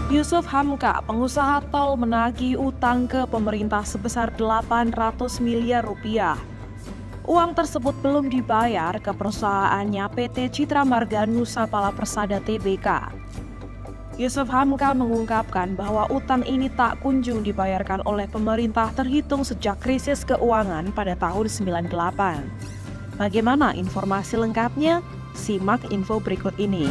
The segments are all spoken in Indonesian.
Yusuf Hamka, pengusaha tol, menagih utang ke pemerintah sebesar 800 miliar rupiah. Uang tersebut belum dibayar ke perusahaannya PT Citra Marga Nusa Pala Persada Tbk. Yusuf Hamka mengungkapkan bahwa utang ini tak kunjung dibayarkan oleh pemerintah terhitung sejak krisis keuangan pada tahun 98. Bagaimana informasi lengkapnya? Simak info berikut ini.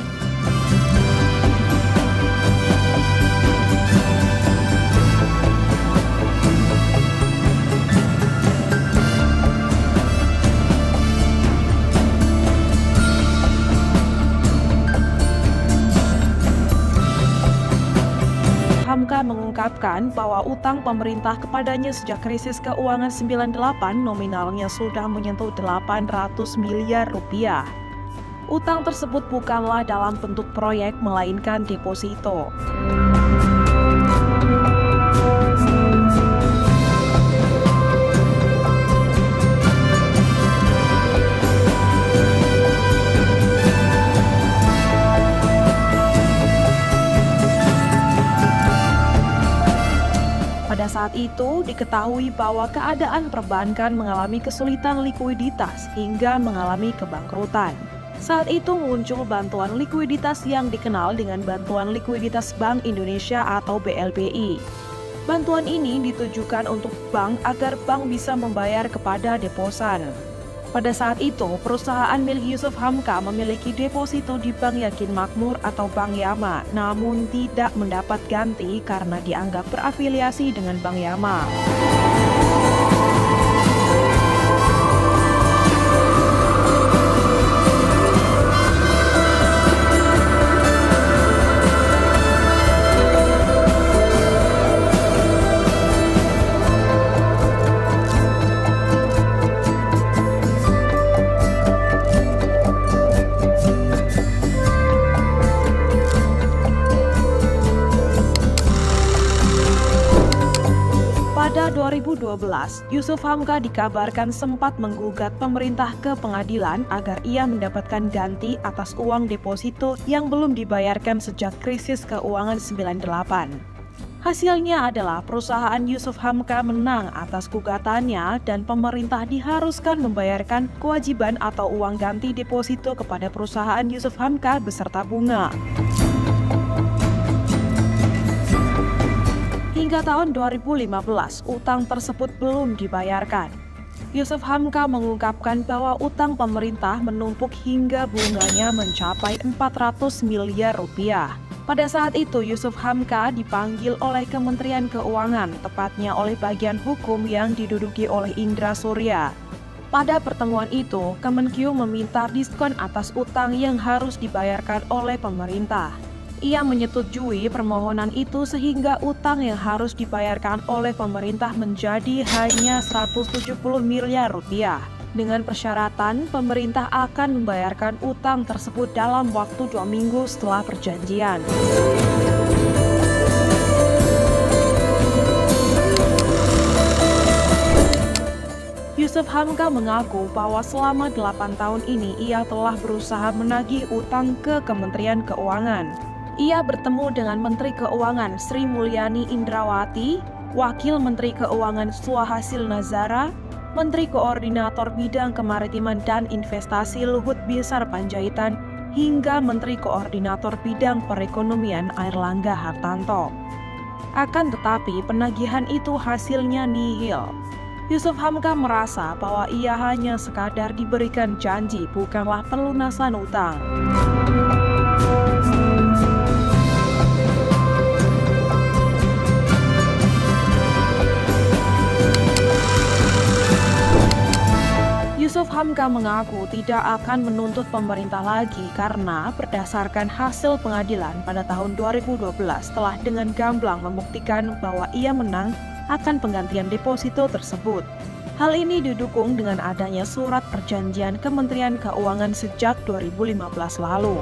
Hamka mengungkapkan bahwa utang pemerintah kepadanya sejak krisis keuangan 98 nominalnya sudah menyentuh 800 miliar rupiah. Utang tersebut bukanlah dalam bentuk proyek melainkan deposito. Pada saat itu, diketahui bahwa keadaan perbankan mengalami kesulitan likuiditas hingga mengalami kebangkrutan. Saat itu muncul bantuan likuiditas yang dikenal dengan Bantuan Likuiditas Bank Indonesia atau BLBI. Bantuan ini ditujukan untuk bank agar bank bisa membayar kepada deposan. Pada saat itu, perusahaan milik Yusuf Hamka memiliki deposito di Bank Yakin Makmur atau Bank Yama, namun tidak mendapat ganti karena dianggap berafiliasi dengan Bank Yama. Pada 2012, Yusuf Hamka dikabarkan sempat menggugat pemerintah ke pengadilan agar ia mendapatkan ganti atas uang deposito yang belum dibayarkan sejak krisis keuangan 98. Hasilnya adalah perusahaan Yusuf Hamka menang atas gugatannya dan pemerintah diharuskan membayarkan kewajiban atau uang ganti deposito kepada perusahaan Yusuf Hamka beserta bunga. Hingga tahun 2015, utang tersebut belum dibayarkan. Yusuf Hamka mengungkapkan bahwa utang pemerintah menumpuk hingga bunganya mencapai 400 miliar rupiah. Pada saat itu, Yusuf Hamka dipanggil oleh Kementerian Keuangan, tepatnya oleh bagian hukum yang diduduki oleh Indra Surya. Pada pertemuan itu, Kemenkyu meminta diskon atas utang yang harus dibayarkan oleh pemerintah. Ia menyetujui permohonan itu sehingga utang yang harus dibayarkan oleh pemerintah menjadi hanya 170 miliar rupiah. Dengan persyaratan pemerintah akan membayarkan utang tersebut dalam waktu 2 minggu setelah perjanjian. Yusuf Hamka mengaku bahwa selama 8 tahun ini ia telah berusaha menagih utang ke Kementerian Keuangan. Ia bertemu dengan Menteri Keuangan Sri Mulyani Indrawati, Wakil Menteri Keuangan Suhasil Nazara, Menteri Koordinator Bidang Kemaritiman dan Investasi Luhut Binsar Panjaitan, hingga Menteri Koordinator Bidang Perekonomian Airlangga Hartanto. Akan tetapi penagihan itu hasilnya nihil. Yusuf Hamka merasa bahwa ia hanya sekadar diberikan janji, bukanlah pelunasan utang. Yusuf Hamka mengaku tidak akan menuntut pemerintah lagi karena berdasarkan hasil pengadilan pada tahun 2012 telah dengan gamblang membuktikan bahwa ia menang akan penggantian deposito tersebut. Hal ini didukung dengan adanya surat perjanjian Kementerian Keuangan sejak 2015 lalu.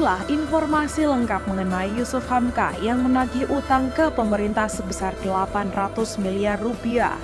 inilah informasi lengkap mengenai Yusuf Hamka yang menagih utang ke pemerintah sebesar 800 miliar rupiah.